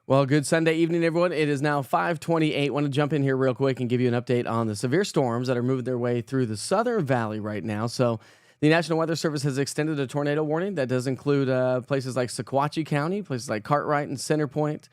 Well, good Sunday evening, everyone. It is now 5:28. Want to jump in here real quick and give you an update on the severe storms that are moving their way through the Southern Valley right now. So, the National Weather Service has extended a tornado warning that does include places like Sequatchie County, places like Cartwright and Centerpoint,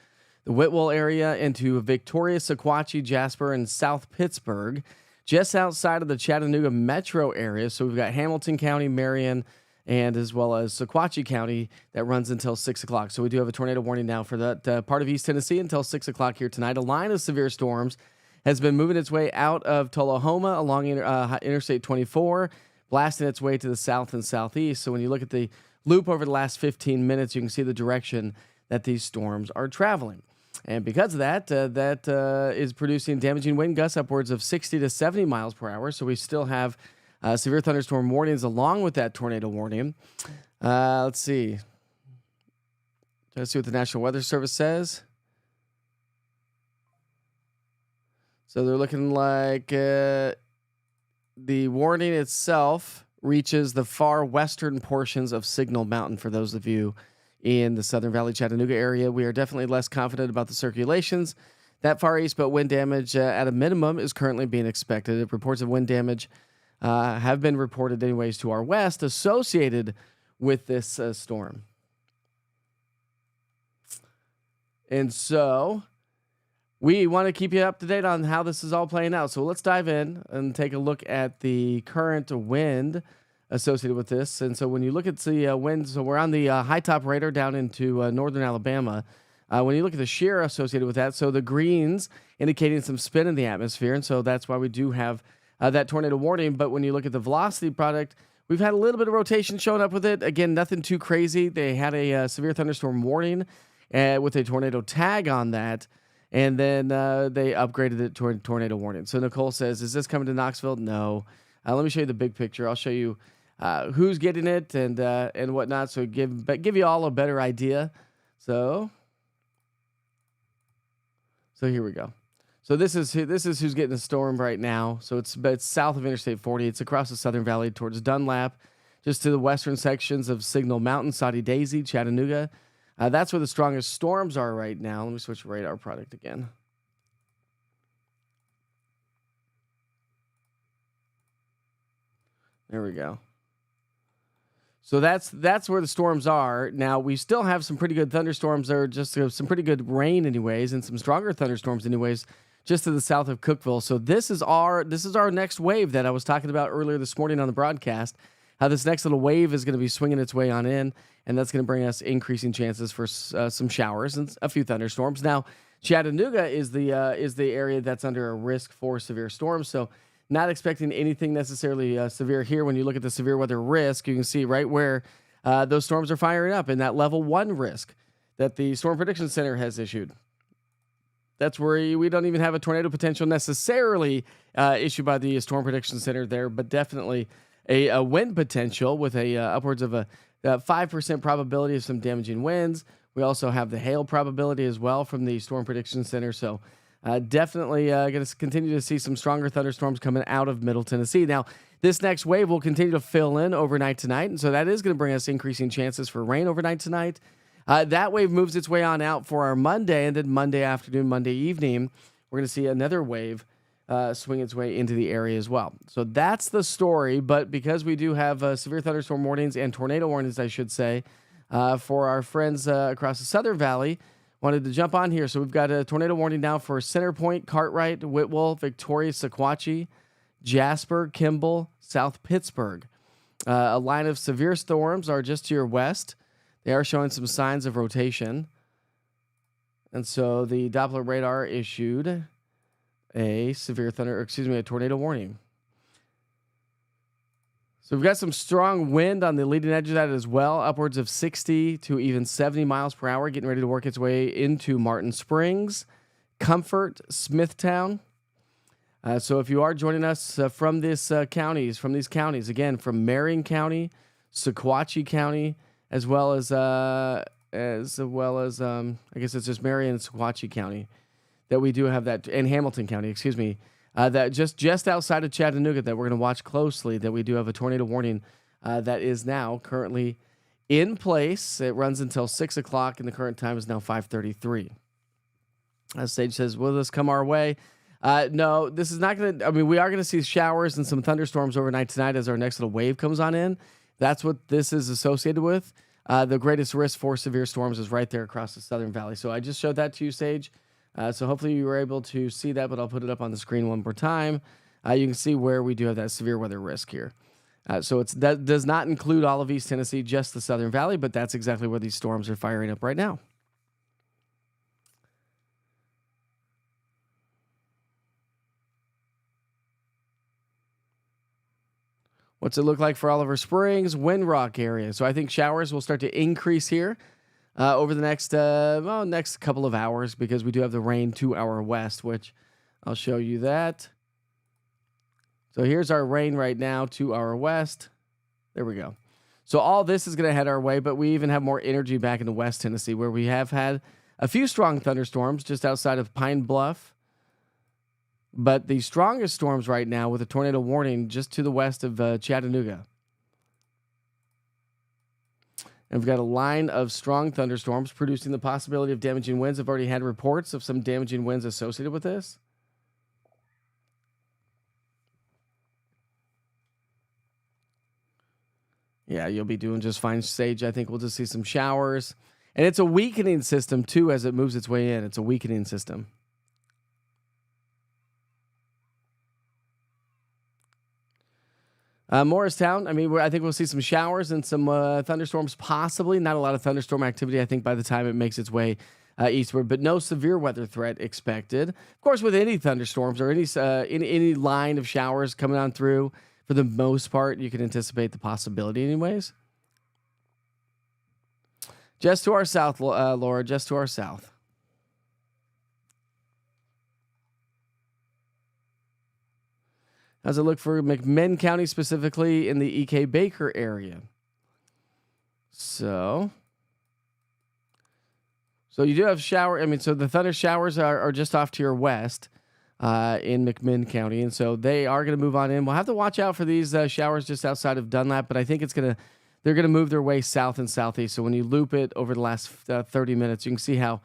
the Whitwell area into Victoria, Sequatchie, Jasper, and South Pittsburgh, just outside of the Chattanooga metro area. So, we've got Hamilton County, Marion, and as well as Sequatchie County that runs until 6 o'clock. So we do have a tornado warning now for that part of East Tennessee until 6 o'clock here tonight. A line of severe storms has been moving its way out of Tullahoma along Interstate 24, blasting its way to the south and southeast. So when you look at the loop over the last 15 minutes, you can see the direction that these storms are traveling. And because of that, that is producing damaging wind gusts upwards of 60 to 70 miles per hour. So we still have severe thunderstorm warnings along with that tornado warning. Let's see. Let's see what the National Weather Service says. So they're looking like the warning itself reaches the far western portions of Signal Mountain. For those of you in the Southern Valley, Chattanooga area, we are definitely less confident about the circulations that far east, but wind damage at a minimum is currently being expected. Reports of wind damage have been reported anyways to our west associated with this storm. And so we want to keep you up to date on how this is all playing out. So let's dive in and take a look at the current wind associated with this. And so when you look at the wind, so we're on the high top radar down into northern Alabama. When you look at the shear associated with that, so the greens indicating some spin in the atmosphere. And so that's why we do have that tornado warning. But when you look at the velocity product, we've had a little bit of rotation showing up with it. Again, nothing too crazy. They had a severe thunderstorm warning with a tornado tag on that. And then they upgraded it to a tornado warning. So Nicole says, is this coming to Knoxville? No. Let me show you the big picture. I'll show you who's getting it and whatnot. So give you all a better idea. So here we go. So this is who's getting the storm right now. So it's south of Interstate 40. It's across the Southern Valley towards Dunlap, just to the western sections of Signal Mountain, Soddy Daisy, Chattanooga. That's where the strongest storms are right now. Let me switch to radar product again. There we go. So that's where the storms are. Now, we still have some pretty good thunderstorms there, just some pretty good rain anyways, and some stronger thunderstorms anyways, just to the south of Cookeville. So this is our next wave that I was talking about earlier this morning on the broadcast, how this next little wave is going to be swinging its way on in, and that's going to bring us increasing chances for some showers and a few thunderstorms. Now, Chattanooga is the area that's under a risk for severe storms, so not expecting anything necessarily severe here. When you look at the severe weather risk, you can see right where those storms are firing up in that level 1 risk that the Storm Prediction Center has issued. That's where we don't even have a tornado potential necessarily issued by the Storm Prediction Center there, but definitely a wind potential with a upwards of a 5% probability of some damaging winds. We also have the hail probability as well from the Storm Prediction Center. So definitely going to continue to see some stronger thunderstorms coming out of Middle Tennessee. Now, this next wave will continue to fill in overnight tonight, and so that is going to bring us increasing chances for rain overnight tonight. That wave moves its way on out for our Monday, and then Monday afternoon, Monday evening, we're going to see another wave swing its way into the area as well. So that's the story, but because we do have severe thunderstorm warnings and tornado warnings, I should say, for our friends across the Southern Valley, wanted to jump on here. So we've got a tornado warning now for Centerpoint, Cartwright, Whitwell, Victoria, Sequatchie, Jasper, Kimball, South Pittsburgh. A line of severe storms are just to your west. They are showing some signs of rotation. And so the Doppler radar issued a tornado warning. So we've got some strong wind on the leading edge of that as well, upwards of 60 to even 70 miles per hour, getting ready to work its way into Martin Springs, Comfort, Smithtown. So if you are joining us from these counties, again, from Marion County, Sequatchie County, as well as I guess it's just Marion and Sequatchie County, that we do have that, and Hamilton County, excuse me, that just outside of Chattanooga that we're going to watch closely, that we do have a tornado warning that is now currently in place. It runs until 6 o'clock, and the current time is now 5:33. Sage says, will this come our way? No, this is not going to. I mean, we are going to see showers and some thunderstorms overnight tonight as our next little wave comes on in. That's what this is associated with. The greatest risk for severe storms is right there across the Southern Valley. So I just showed that to you, Sage. So hopefully you were able to see that, but I'll put it up on the screen one more time. You can see where we do have that severe weather risk here. So that does not include all of East Tennessee, just the Southern Valley, but that's exactly where these storms are firing up right now. What's it look like for Oliver Springs, Windrock area? So I think showers will start to increase here over the next couple of hours because we do have the rain to our west, which I'll show you that. So here's our rain right now to our west. There we go. So all this is going to head our way, but we even have more energy back in the West Tennessee where we have had a few strong thunderstorms just outside of Pine Bluff. But the strongest storms right now with a tornado warning just to the west of Chattanooga. And we've got a line of strong thunderstorms producing the possibility of damaging winds. I've already had reports of some damaging winds associated with this. Yeah, you'll be doing just fine, Sage. I think we'll just see some showers. And it's a weakening system, too, as it moves its way in. It's a weakening system. Morristown, I mean, I think we'll see some showers and some thunderstorms, possibly. Not a lot of thunderstorm activity, I think, by the time it makes its way eastward, but no severe weather threat expected. Of course, with any thunderstorms or any line of showers coming on through, for the most part, you can anticipate the possibility anyways. Just to our south, Laura, just to our south. How's it look for McMinn County, specifically in the E.K. Baker area? So you do have shower. I mean, so the thunder showers are just off to your west in McMinn County, and so they are going to move on in. We'll have to watch out for these showers just outside of Dunlap, but I think they're going to move their way south and southeast. So when you loop it over the last 30 minutes, you can see how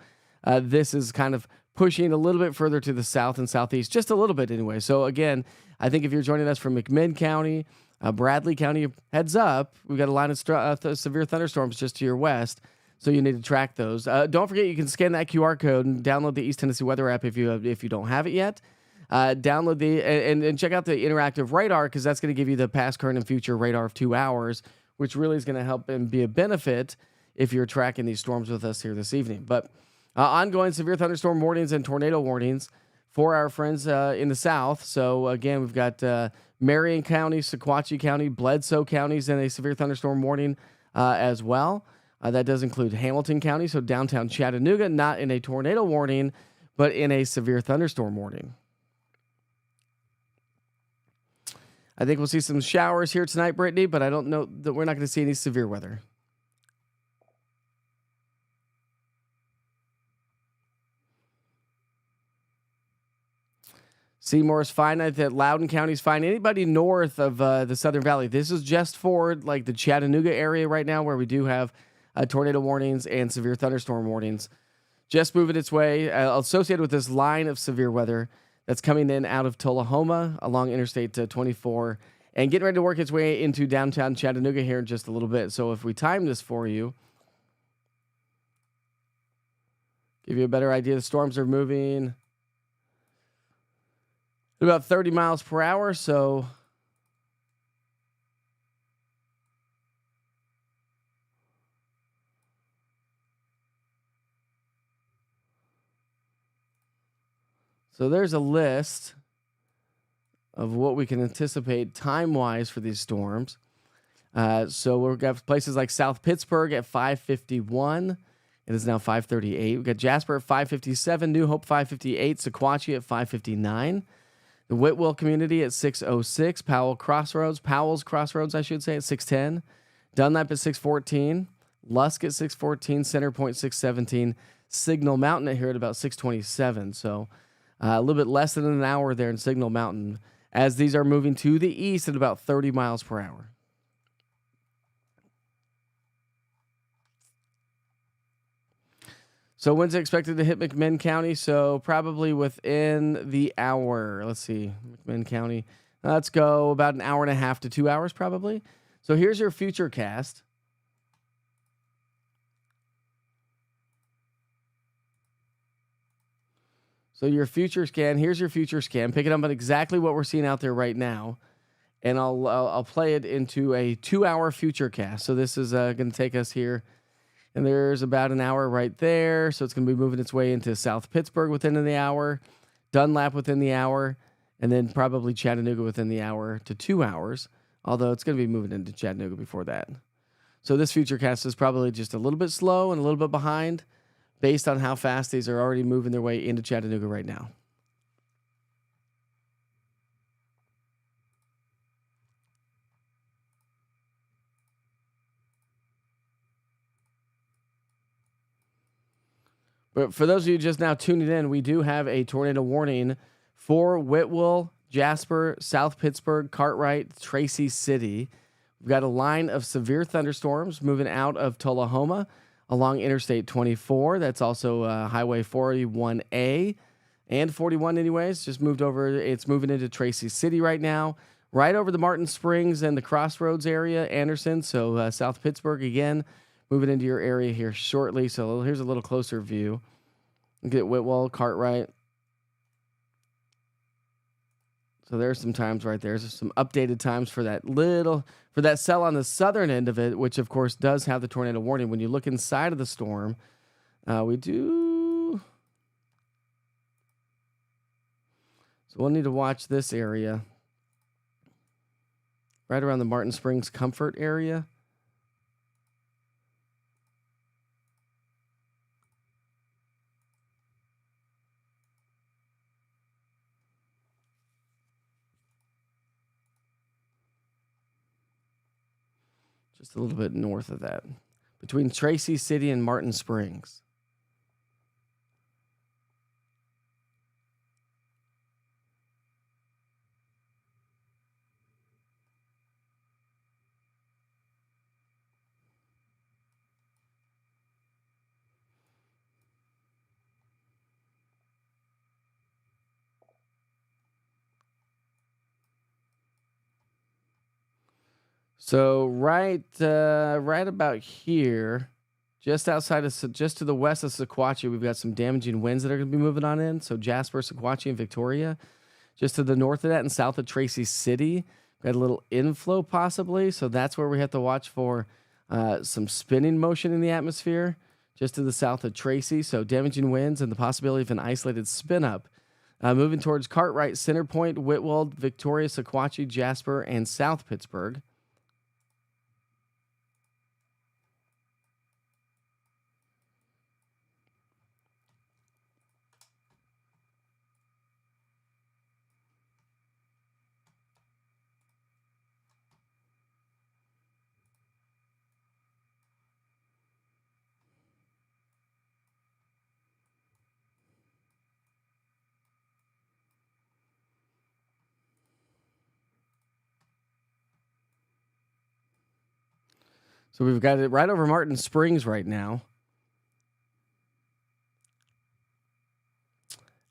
this is kind of pushing a little bit further to the south and southeast, just a little bit anyway. So again, I think if you're joining us from McMinn County, Bradley County, heads up, we've got a line of severe thunderstorms just to your west, so you need to track those. Don't forget, you can scan that QR code and download the East Tennessee Weather app if you don't have it yet. Download and check out the interactive radar, because that's going to give you the past, current, and future radar of 2 hours, which really is going to help and be a benefit if you're tracking these storms with us here this evening. But ongoing severe thunderstorm warnings and tornado warnings for our friends in the south. So again, we've got Marion County, Sequatchie County, Bledsoe counties in a severe thunderstorm warning as well. That does include Hamilton County, so downtown Chattanooga, not in a tornado warning, but in a severe thunderstorm warning. I think we'll see some showers here tonight, Brittany, but I don't know that we're not going to see any severe weather. Seymour's fine. I think Loudoun County's fine. Anybody north of the Southern Valley, this is just for like the Chattanooga area right now, where we do have tornado warnings and severe thunderstorm warnings. Just moving its way, associated with this line of severe weather that's coming in out of Tullahoma along Interstate 24 and getting ready to work its way into downtown Chattanooga here in just a little bit. So if we time this for you, give you a better idea, the storms are moving at about 30 miles per hour. So there's a list of what we can anticipate time-wise for these storms. So we've got places like South Pittsburgh at 5:51. It is now 5:38. We've got Jasper at 5:57, New Hope 5:58, Sequatchie at 5:59. The Whitwell community at 6:06, Powell's Crossroads, I should say, at 6:10. Dunlap at 6:14, Lusk at 6:14, Center Point 6:17, Signal Mountain here at about 6:27. So a little bit less than an hour there in Signal Mountain, as these are moving to the east at about 30 miles per hour. So when's it expected to hit McMinn County? So probably within the hour. Let's see, McMinn County. Let's go about an hour and a half to 2 hours probably. So here's your future cast. So your future scan, here's your future scan. Pick it up on exactly what we're seeing out there right now. And I'll play it into a 2-hour future cast. So this is going to take us here. And there's about an hour right there. So it's going to be moving its way into South Pittsburgh within the hour, Dunlap within the hour, and then probably Chattanooga within the hour to 2 hours. Although it's going to be moving into Chattanooga before that. So this future cast is probably just a little bit slow and a little bit behind based on how fast these are already moving their way into Chattanooga right now. But for those of you just now tuning in, we do have a tornado warning for Whitwell, Jasper, South Pittsburgh, Cartwright, Tracy City. We've got a line of severe thunderstorms moving out of Tullahoma along Interstate 24. That's also Highway 41A and 41 anyways. Just moved over. It's moving into Tracy City right now, right over the Martin Springs and the Crossroads area, Anderson. So South Pittsburgh again, moving into your area here shortly. So here's a little closer view. Get Whitwell, Cartwright. So there's some times right there. There's some updated times for that cell on the southern end of it, which of course does have the tornado warning. When you look inside of the storm, we do. So we'll need to watch this area right around the Martin Springs Comfort area. Just a little bit north of that, between Tracy City and Martin Springs. So right about here, just to the west of Sequatchie, we've got some damaging winds that are going to be moving on in. So Jasper, Sequatchie, and Victoria. Just to the north of that and south of Tracy City, got a little inflow possibly. So that's where we have to watch for some spinning motion in the atmosphere. Just to the south of Tracy, so damaging winds and the possibility of an isolated spin up. Moving towards Cartwright, Center Point, Whitwell, Victoria, Sequatchie, Jasper, and South Pittsburgh. So we've got it right over Martin Springs right now.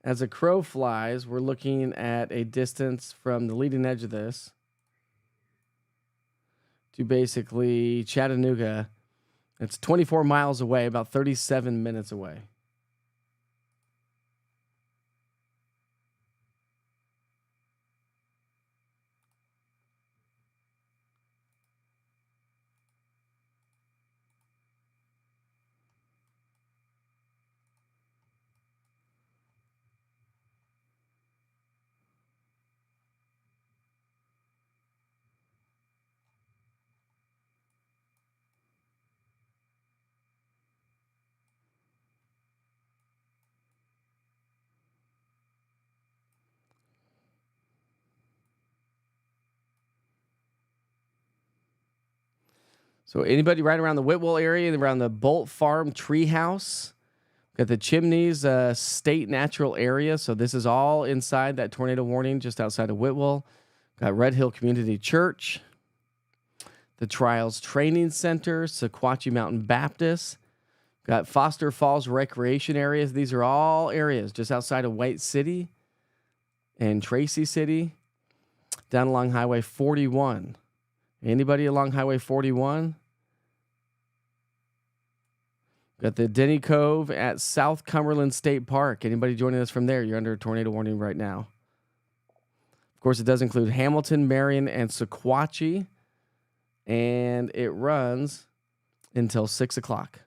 As a crow flies, we're looking at a distance from the leading edge of this to basically Chattanooga. It's 24 miles away, about 37 minutes away. So anybody right around the Whitwell area, around the Bolt Farm Treehouse, got the Chimneys State Natural Area. So this is all inside that tornado warning, just outside of Whitwell. Got Red Hill Community Church, the Trials Training Center, Sequatchie Mountain Baptist. Got Foster Falls recreation areas. These are all areas just outside of White City and Tracy City, down along Highway 41. Anybody along Highway 41? Got the Denny Cove at South Cumberland State Park. Anybody joining us from there? You're under a tornado warning right now. Of course, it does include Hamilton, Marion, and Sequatchie. And it runs until 6 o'clock.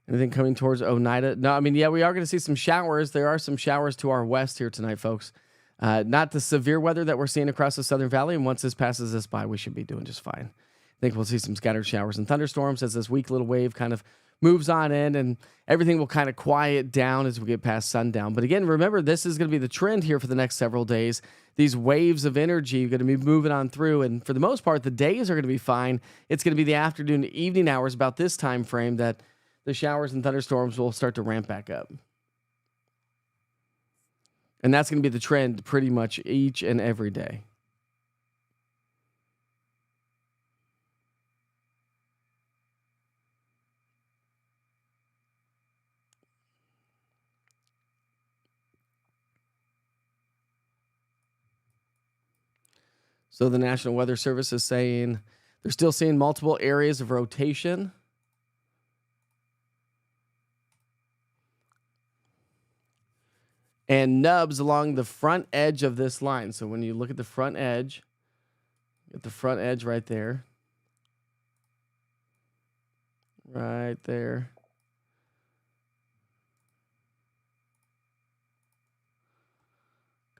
Anything coming towards Oneida? No, I mean, yeah, we are going to see some showers. There are some showers to our west here tonight, folks. Not the severe weather that we're seeing across the Southern Valley. And once this passes us by, we should be doing just fine. I think we'll see some scattered showers and thunderstorms as this weak little wave kind of moves on in, and everything will kind of quiet down as we get past sundown. But again, remember, this is going to be the trend here for the next several days. These waves of energy are going to be moving on through, and for the most part, the days are going to be fine. It's going to be the afternoon, evening hours about this time frame that the showers and thunderstorms will start to ramp back up. And that's going to be the trend pretty much each and every day. So the National Weather Service is saying they're still seeing multiple areas of rotation. And nubs along the front edge of this line. So when you look at the front edge, get the front edge right there. Right there.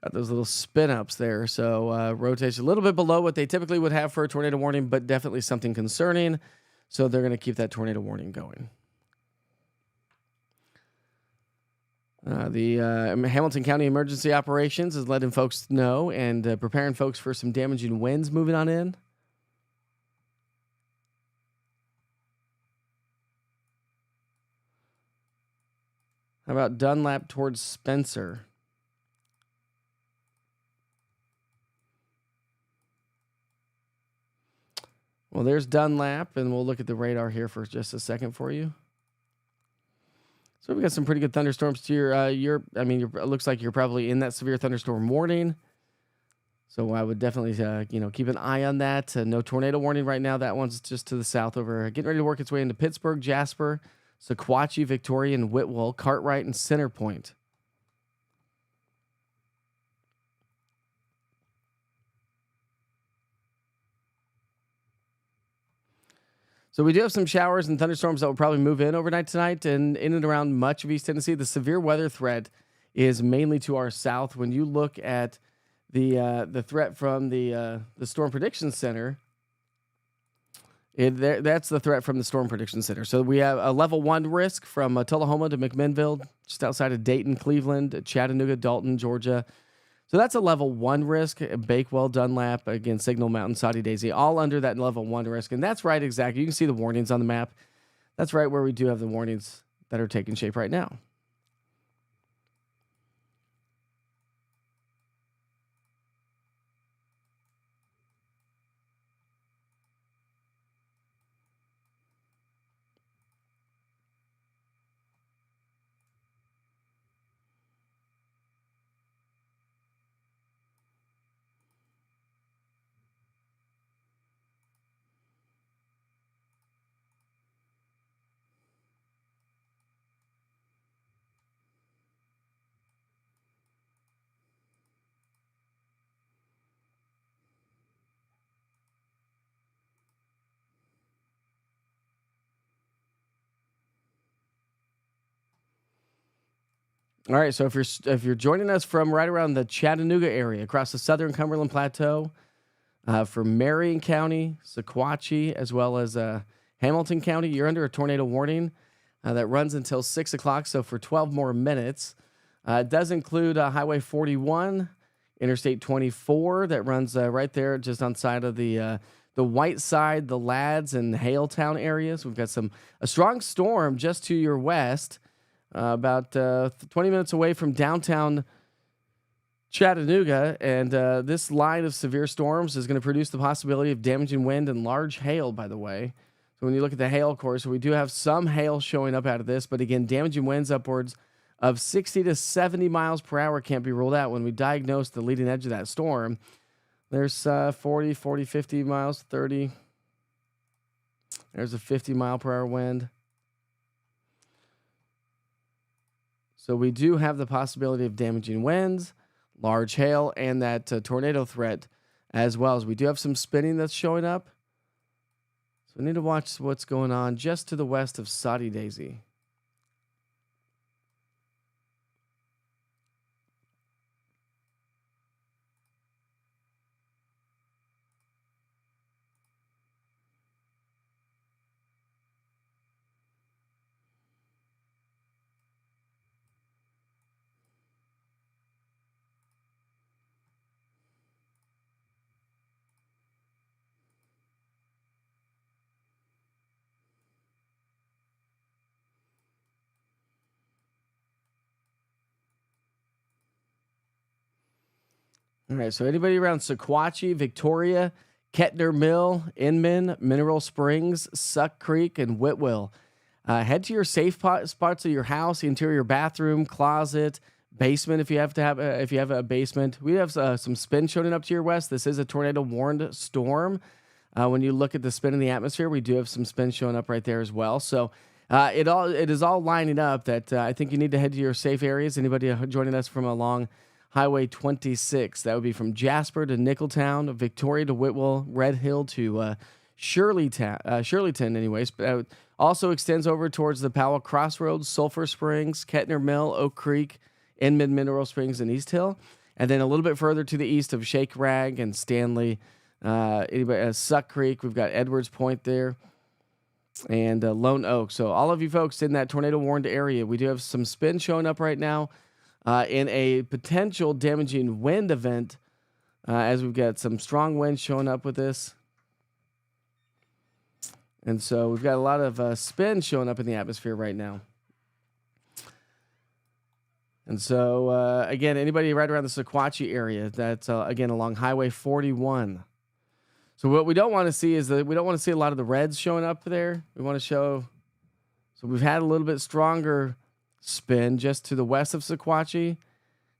Got those little spin ups there. So rotation a little bit below what they typically would have for a tornado warning, but definitely something concerning. So they're going to keep that tornado warning going. The Hamilton County Emergency Operations is letting folks know and preparing folks for some damaging winds moving on in. How about Dunlap towards Spencer? Well, there's Dunlap, and we'll look at the radar here for just a second for you. So we got some pretty good thunderstorms to it looks like you're probably in that severe thunderstorm warning. So I would definitely, keep an eye on that. No tornado warning right now. That one's just to the south over, getting ready to work its way into Pittsburgh, Jasper, Sequatchie, Victoria, and Whitwell, Cartwright, and Center Point. So we do have some showers and thunderstorms that will probably move in overnight tonight and in and around much of East Tennessee. The severe weather threat is mainly to our south. When you look at the threat from the Storm Prediction Center, that's the threat from the Storm Prediction Center. So we have a level 1 risk from Tullahoma to McMinnville, just outside of Dayton, Cleveland, Chattanooga, Dalton, Georgia. So that's a level 1 risk. Bakewell, Dunlap, again, Signal Mountain, Saudi Daisy, all under that level 1 risk. And that's right, exactly. You can see the warnings on the map. That's right where we do have the warnings that are taking shape right now. All right, so if you're joining us from right around the Chattanooga area, across the southern Cumberland Plateau, from Marion County, Sequatchie, as well as Hamilton County, you're under a tornado warning that runs until 6 o'clock, so for 12 more minutes. It does include Highway 41, Interstate 24, that runs right there just on side of the White Side, the Lads, and Haletown areas. We've got a strong storm just to your west, about 20 minutes away from downtown Chattanooga, and this line of severe storms is going to produce the possibility of damaging wind and large hail, by the way. So when you look at the hail course, we do have some hail showing up out of this, but again, damaging winds upwards of 60 to 70 miles per hour can't be ruled out. When we diagnose the leading edge of that storm, there's 40, 50 miles, 30. There's a 50 mile per hour wind. So we do have the possibility of damaging winds, large hail, and that tornado threat, as well as we do have some spinning that's showing up. So we need to watch what's going on just to the west of Saudi Daisy. All right, so anybody around Sequatchie, Victoria, Kettner Mill, Inman, Mineral Springs, Suck Creek, and Whitwell. Head to your safe spots of your house, the interior bathroom, closet, basement if you have a basement. We have some spin showing up to your west. This is a tornado warned storm. When you look at the spin in the atmosphere, we do have some spin showing up right there as well. So it is all lining up that I think you need to head to your safe areas. Anybody joining us from along Highway 26. That would be from Jasper to Nicholtown, Victoria to Whitwell, Red Hill to Shirleyton, anyways. But also extends over towards the Powell Crossroads, Sulphur Springs, Kettner Mill, Oak Creek, Inman Mineral Springs, and East Hill. And then a little bit further to the east of Shake Rag and Stanley, Suck Creek. We've got Edwards Point there and Lone Oak. So all of you folks in that tornado warned area, we do have some spin showing up right now. In a potential damaging wind event, as we've got some strong winds showing up with this. And so we've got a lot of spin showing up in the atmosphere right now. And so, again, anybody right around the Sequatchie area, that's, again, along Highway 41. So what we don't want to see is that we don't want to see a lot of the reds showing up there. We want to show, so we've had a little bit stronger spin just to the west of Sequatchie,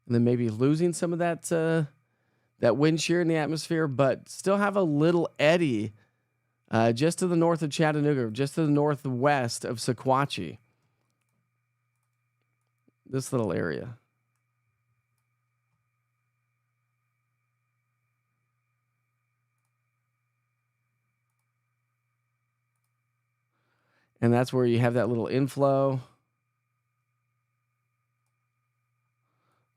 and then maybe losing some of that wind shear in the atmosphere, but still have a little eddy just to the north of Chattanooga, just to the northwest of Sequatchie. This little area. And that's where you have that little inflow.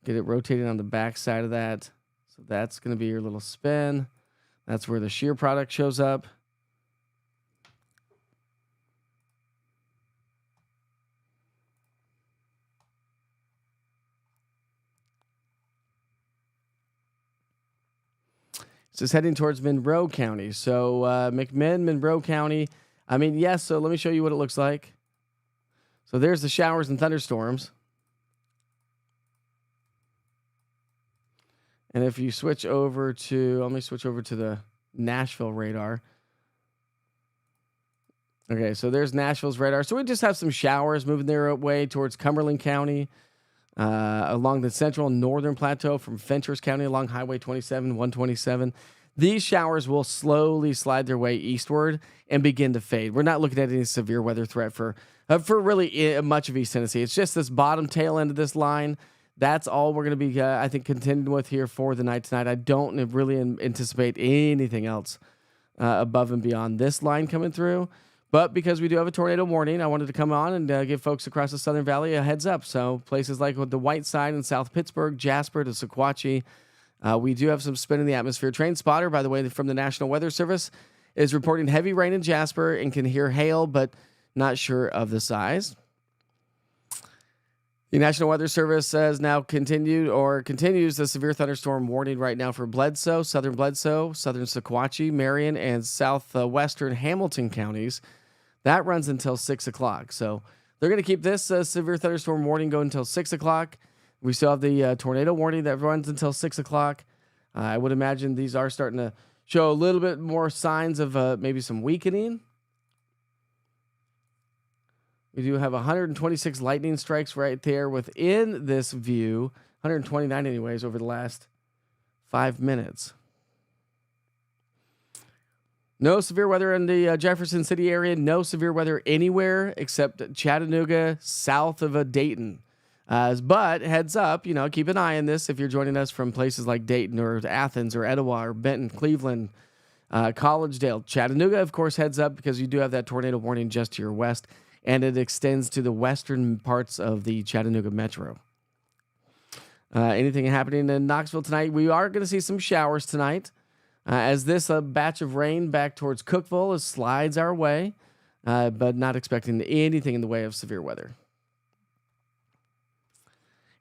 Get it rotating on the back side of that. So that's going to be your little spin. That's where the shear product shows up. So it's heading towards Monroe County. So McMinn, Monroe County. I mean, yes, so let me show you what it looks like. So there's the showers and thunderstorms. And if you switch over to, let me switch over to the Nashville radar. Okay, so there's Nashville's radar. So we just have some showers moving their way towards Cumberland County, along the central and northern plateau from Fentress County along Highway 27, 127. These showers will slowly slide their way eastward and begin to fade. We're not looking at any severe weather threat for really much of East Tennessee. It's just this bottom tail end of this line. That's all we're going to be, I think, contending with here for the night tonight. I don't really anticipate anything else above and beyond this line coming through. But because we do have a tornado warning, I wanted to come on and give folks across the Southern Valley a heads up. So places like the White Side in South Pittsburgh, Jasper to Sequatchie, we do have some spin in the atmosphere. Train spotter, by the way, from the National Weather Service, is reporting heavy rain in Jasper and can hear hail, but not sure of the size. The National Weather Service has now continues the severe thunderstorm warning right now for Bledsoe, Southern Sequatchie, Marion, and southwestern Hamilton counties. That runs until 6 o'clock. So they're going to keep this severe thunderstorm warning going until 6 o'clock. We still have the tornado warning that runs until 6 o'clock. I would imagine these are starting to show a little bit more signs of maybe some weakening. We do have 126 lightning strikes right there within this view, 129 anyways over the last 5 minutes. No severe weather in the Jefferson City area. No severe weather anywhere except Chattanooga, south of Dayton. But heads up, keep an eye on this if you're joining us from places like Dayton or Athens or Etowah or Benton, Cleveland, Collegedale. Chattanooga, of course, heads up because you do have that tornado warning just to your west, and it extends to the western parts of the Chattanooga metro. Anything happening in Knoxville tonight? We are going to see some showers tonight. As this batch of rain back towards Cookeville slides our way, but not expecting anything in the way of severe weather.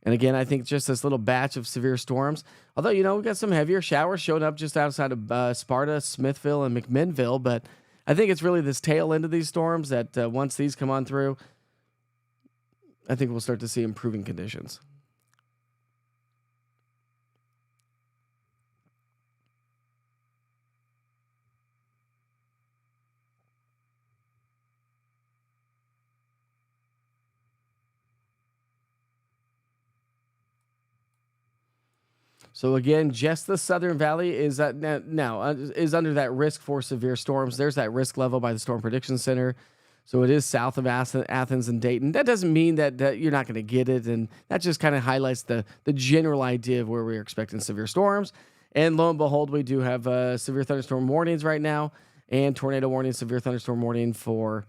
And again, I think just this little batch of severe storms, although, we've got some heavier showers showing up just outside of Sparta, Smithville, and McMinnville, but I think it's really this tail end of these storms that once these come on through, I think we'll start to see improving conditions. So again, just the Southern Valley is is under that risk for severe storms. There's that risk level by the Storm Prediction Center. So it is south of Athens and Dayton. That doesn't mean that you're not going to get it, and that just kind of highlights the general idea of where we're expecting severe storms. And lo and behold, we do have severe thunderstorm warnings right now, and tornado warning, severe thunderstorm warning for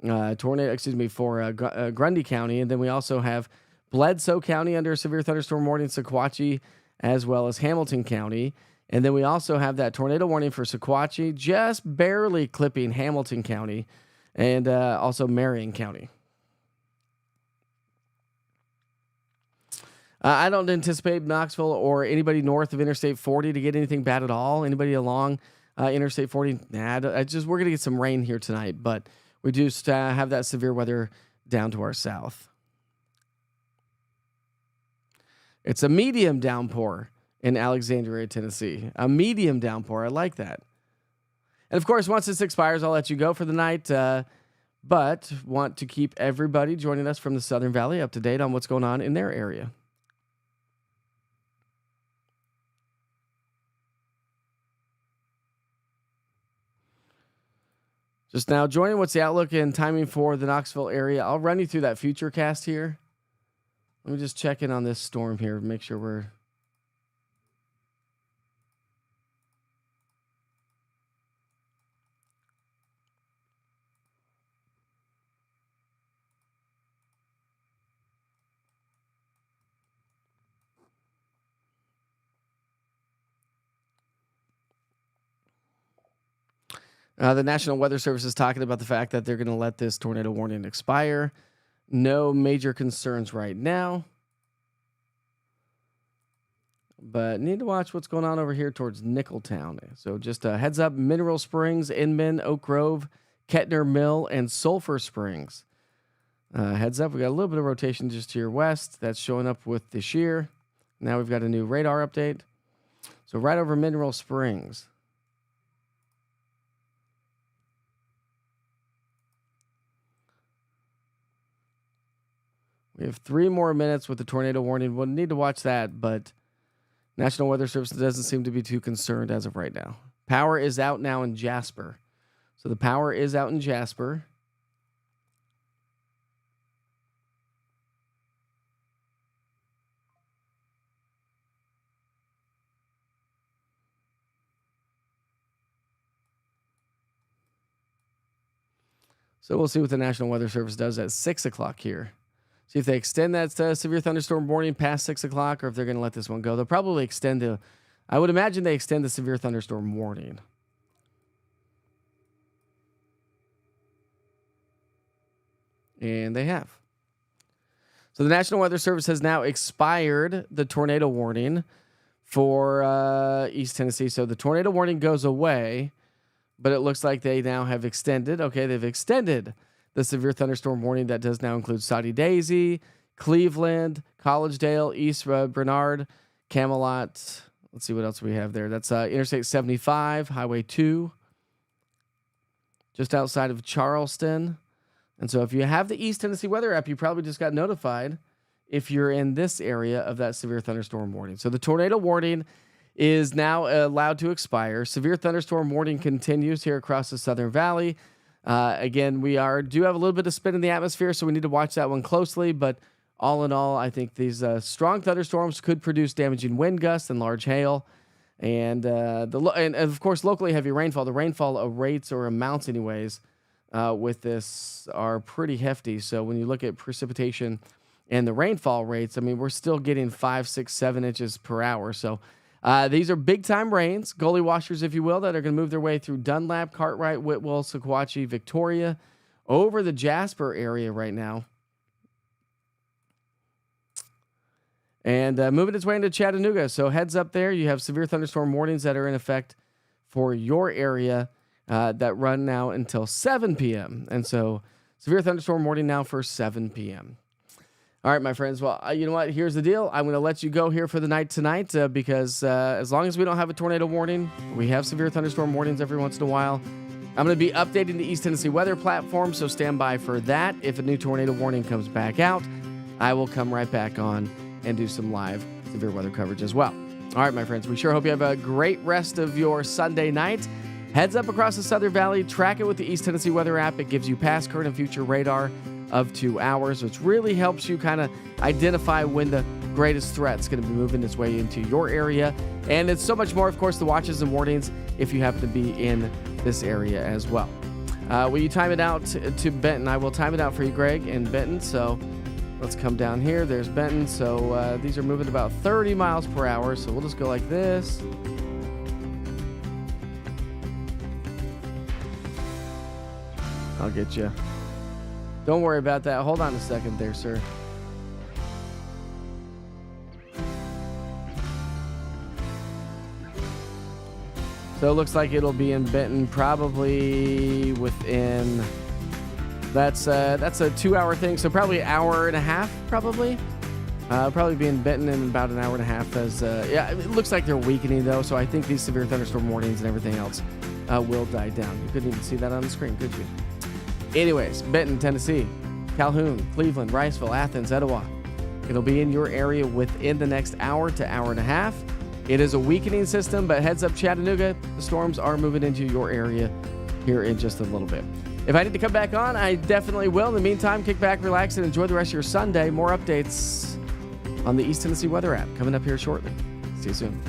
Grundy County, and then we also have Bledsoe County under a severe thunderstorm warning, Sequatchie, as well as Hamilton County. And then we also have that tornado warning for Sequatchie, just barely clipping Hamilton County, and also Marion County. I don't anticipate Knoxville or anybody north of Interstate 40 to get anything bad at all. Anybody along Interstate 40, we're going to get some rain here tonight, but we do have that severe weather down to our south. It's a medium downpour in Alexandria, Tennessee. A medium downpour. I like that. And of course, once this expires, I'll let you go for the night. But want to keep everybody joining us from the Southern Valley up to date on what's going on in their area. Just now joining, what's the outlook and timing for the Knoxville area? I'll run you through that future cast here. Let me just check in on this storm here, make sure we're... The National Weather Service is talking about the fact that they're going to let this tornado warning expire. No major concerns right now. But need to watch what's going on over here towards Nickeltown. So just a heads up, Mineral Springs, Inman, Oak Grove, Kettner Mill, and Sulphur Springs. Heads up, we got a little bit of rotation just to your west. That's showing up with the shear. Now we've got a new radar update. So right over Mineral Springs. We have 3 more minutes with the tornado warning. We'll need to watch that, but National Weather Service doesn't seem to be too concerned as of right now. Power is out now in Jasper. So the power is out in Jasper. So we'll see what the National Weather Service does at 6 o'clock here. See if they extend that severe thunderstorm warning past 6 o'clock, or if they're going to let this one go. They'll probably extend I would imagine they extend the severe thunderstorm warning. And they have. So the National Weather Service has now expired the tornado warning for East Tennessee. So the tornado warning goes away, but it looks like they now have extended. Okay, they've extended the severe thunderstorm warning that does now include Soddy Daisy, Cleveland, Collegedale, East Bernard, Camelot. Let's see what else we have there. That's Interstate 75, Highway 2, just outside of Charleston. And so if you have the East Tennessee Weather app, you probably just got notified if you're in this area of that severe thunderstorm warning. So the tornado warning is now allowed to expire. Severe thunderstorm warning continues here across the Southern Valley. Again, we do have a little bit of spin in the atmosphere, so we need to watch that one closely. But all in all, I think these strong thunderstorms could produce damaging wind gusts and large hail. And of course, locally heavy rainfall. The rainfall rates or amounts anyways with this are pretty hefty. So when you look at precipitation and the rainfall rates, I mean, we're still getting 5, 6, 7 inches per hour. So these are big-time rains, gully washers, if you will, that are going to move their way through Dunlap, Cartwright, Whitwell, Sequatchie, Victoria, over the Jasper area right now. And moving its way into Chattanooga. So heads up there. You have severe thunderstorm warnings that are in effect for your area that run now until 7 p.m. And so severe thunderstorm warning now for 7 p.m. All right, my friends. Well, you know what? Here's the deal. I'm going to let you go here for the night tonight because as long as we don't have a tornado warning, we have severe thunderstorm warnings every once in a while. I'm going to be updating the East Tennessee weather platform, so stand by for that. If a new tornado warning comes back out, I will come right back on and do some live severe weather coverage as well. All right, my friends, we sure hope you have a great rest of your Sunday night. Heads up across the Southern Valley, track it with the East Tennessee weather app. It gives you past, current, and future radar of 2 hours, which really helps you kind of identify when the greatest threat's going to be moving its way into your area. And it's so much more, of course, the watches and warnings if you happen to be in this area as well. Will you time it out to Benton? I will time it out for you, Greg, in Benton. So let's come down here. There's Benton. So these are moving about 30 miles per hour. So we'll just go like this. I'll get you. Don't worry about that. Hold on a second there, sir. So it looks like it'll be in Benton probably within... That's a 2-hour thing, so probably an hour and a half, probably. Probably be in Benton in about an hour and a half. Yeah, it looks like they're weakening, though, so I think these severe thunderstorm warnings and everything else will die down. You couldn't even see that on the screen, could you? Anyways, Benton, Tennessee, Calhoun, Cleveland, Riceville, Athens, Etowah. It'll be in your area within the next hour to hour and a half. It is a weakening system, but heads up, Chattanooga, the storms are moving into your area here in just a little bit. If I need to come back on, I definitely will. In the meantime, kick back, relax, and enjoy the rest of your Sunday. More updates on the East Tennessee weather app coming up here shortly. See you soon.